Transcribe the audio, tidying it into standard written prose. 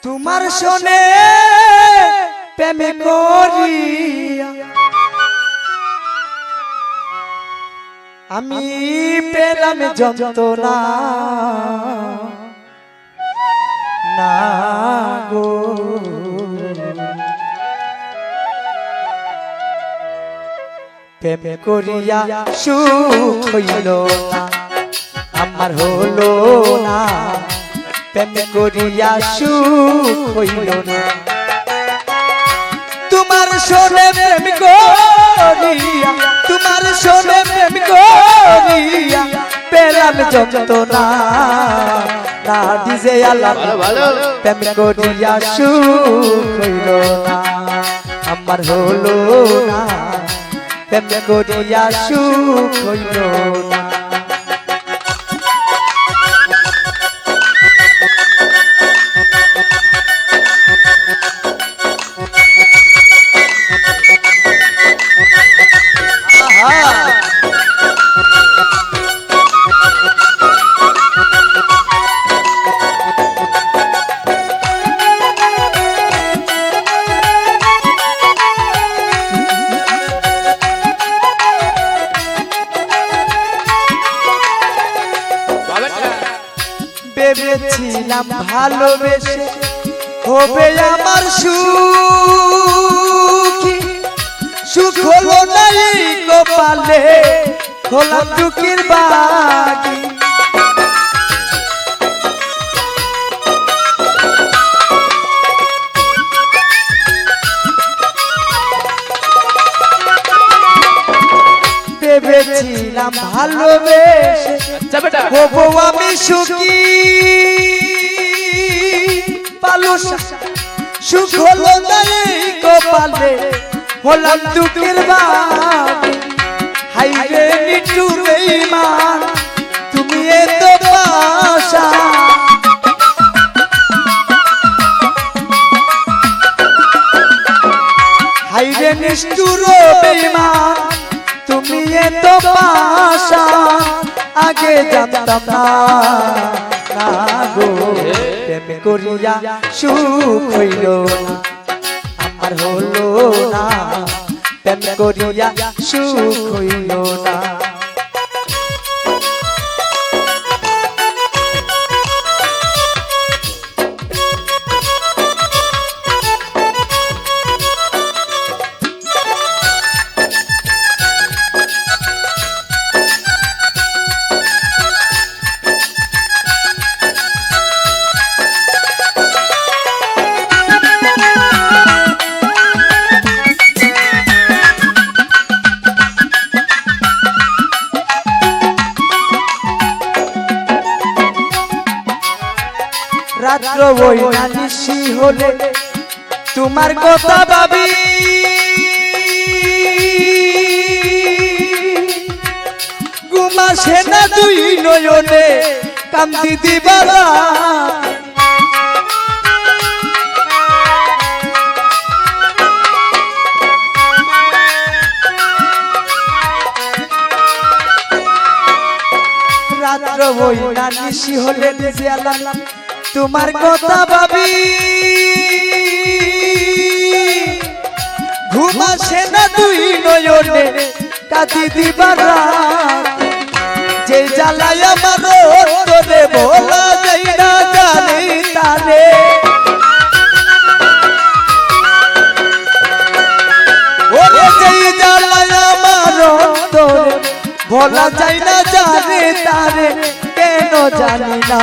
তোমার শোনে প্রেম করিয়া আমি পেলাম যন্ত্রণা না গো। প্রেম করিয়া সুখ হইল না আমার হলো না, প্রেম করিয়া সুখ হইল না। তোমার শোনে প্রেম করিয়া, তোমার শোনে প্রেম করিয়া পেলাম যন্ত্রণা না ডিজে আল্লাহ। প্রেম করিয়া সুখ হইল না আমার হলো না, প্রেম করিয়া সুখ হইল না। ভেবেছিলাম ভালোবেসে হবে আমার সুখী, সুখ হলো নাই কপালে হলাম দুঃখের বাড়ি। ভেবেছিলাম ভালোবেসে হবো আমি সুখী, সুখ হলো নাই কপালে হলাম দুঃখের বাড়ি। হাইরে নিঠুর বেঈমান তুমি এত পাশা, হাইরে নিষ্ঠুর বেঈমান তুমি এত পাশা, আগে জানতাম না না গো। প্রেম করিয়া সুখ হইল না আমার হলো না, প্রেম করিয়া সুখ হইল না। রাত্র ওই নানিসি হলে তোমার কথা ভাবি, ঘুমাসে না দুই নয়নে কান্দি দিবালা। রাত্র ওই নানিসি হলে নিজে আল্লাহ তোমার কথা ভাবি, ঘুমাসে না দুই নয়নে কাঁদি দিবারা। যে জ্বালায় আমার অন্তরে ভোলা যায় না জানি তারে, ওরে যেই জ্বালায় আমার অন্তরে ভোলা যায় না জানি তারে, কেন জানি না।